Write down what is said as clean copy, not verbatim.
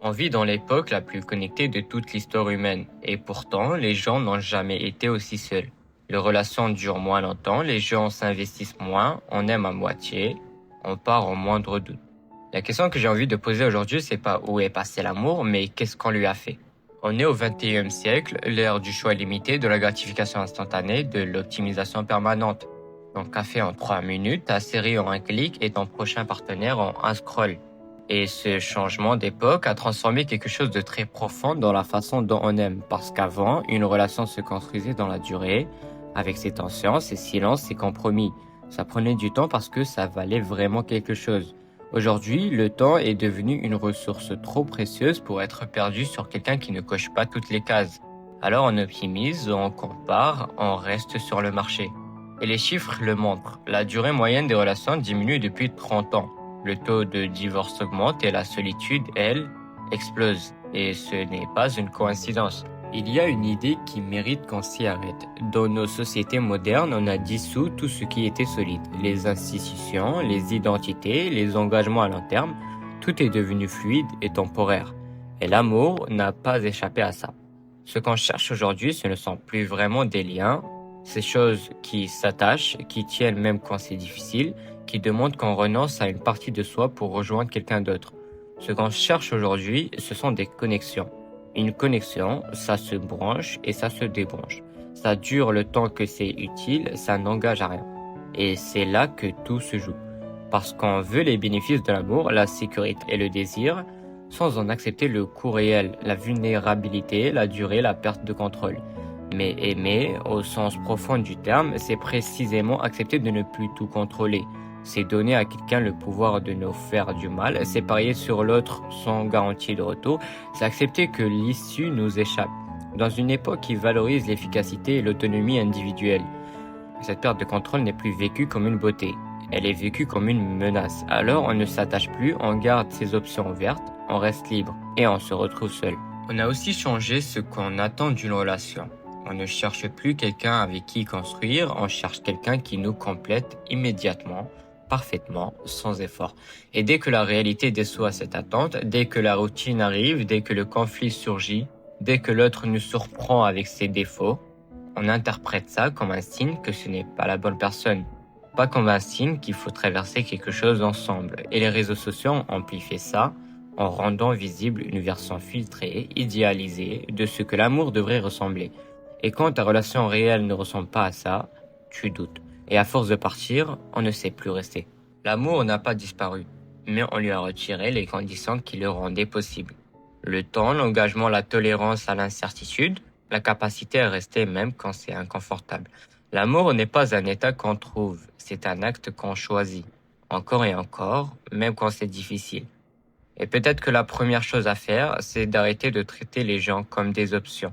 On vit dans l'époque la plus connectée de toute l'histoire humaine, et pourtant les gens n'ont jamais été aussi seuls. Les relations durent moins longtemps, les gens s'investissent moins, on aime à moitié, on part au moindre doute. La question que j'ai envie de poser aujourd'hui, c'est pas où est passé l'amour, mais qu'est-ce qu'on lui a fait. On est au XXIe siècle, l'ère du choix limité, de la gratification instantanée, de l'optimisation permanente. Ton café en 3 minutes, ta série en un clic et ton prochain partenaire en un scroll. Et ce changement d'époque a transformé quelque chose de très profond dans la façon dont on aime. Parce qu'avant, une relation se construisait dans la durée, avec ses tensions, ses silences, ses compromis. Ça prenait du temps parce que ça valait vraiment quelque chose. Aujourd'hui, le temps est devenu une ressource trop précieuse pour être perdu sur quelqu'un qui ne coche pas toutes les cases. Alors on optimise, on compare, on reste sur le marché. Et les chiffres le montrent. La durée moyenne des relations diminue depuis 30 ans. Le taux de divorce augmente et la solitude, elle, explose. Et ce n'est pas une coïncidence. Il y a une idée qui mérite qu'on s'y arrête. Dans nos sociétés modernes, on a dissous tout ce qui était solide. Les institutions, les identités, les engagements à long terme, tout est devenu fluide et temporaire. Et l'amour n'a pas échappé à ça. Ce qu'on cherche aujourd'hui, ce ne sont plus vraiment des liens, ces choses qui s'attachent, qui tiennent même quand c'est difficile, qui demandent qu'on renonce à une partie de soi pour rejoindre quelqu'un d'autre. Ce qu'on cherche aujourd'hui, ce sont des connexions. Une connexion, ça se branche et ça se débranche. Ça dure le temps que c'est utile, ça n'engage à rien. Et c'est là que tout se joue. Parce qu'on veut les bénéfices de l'amour, la sécurité et le désir, sans en accepter le coût réel, la vulnérabilité, la durée, la perte de contrôle. Mais aimer, au sens profond du terme, c'est précisément accepter de ne plus tout contrôler. C'est donner à quelqu'un le pouvoir de nous faire du mal, c'est parier sur l'autre sans garantie de retour, c'est accepter que l'issue nous échappe. Dans une époque qui valorise l'efficacité et l'autonomie individuelle, cette perte de contrôle n'est plus vécue comme une beauté, elle est vécue comme une menace. Alors on ne s'attache plus, on garde ses options ouvertes, on reste libre et on se retrouve seul. On a aussi changé ce qu'on attend d'une relation. On ne cherche plus quelqu'un avec qui construire, on cherche quelqu'un qui nous complète immédiatement, parfaitement, sans effort. Et dès que la réalité déçoit cette attente, dès que la routine arrive, dès que le conflit surgit, dès que l'autre nous surprend avec ses défauts, on interprète ça comme un signe que ce n'est pas la bonne personne. Pas comme un signe qu'il faut traverser quelque chose ensemble. Et les réseaux sociaux ont amplifié ça en rendant visible une version filtrée, idéalisée de ce que l'amour devrait ressembler. Et quand ta relation réelle ne ressemble pas à ça, tu doutes. Et à force de partir, on ne sait plus rester. L'amour n'a pas disparu, mais on lui a retiré les conditions qui le rendaient possible. Le temps, l'engagement, la tolérance à l'incertitude, la capacité à rester même quand c'est inconfortable. L'amour n'est pas un état qu'on trouve, c'est un acte qu'on choisit. Encore et encore, même quand c'est difficile. Et peut-être que la première chose à faire, c'est d'arrêter de traiter les gens comme des options.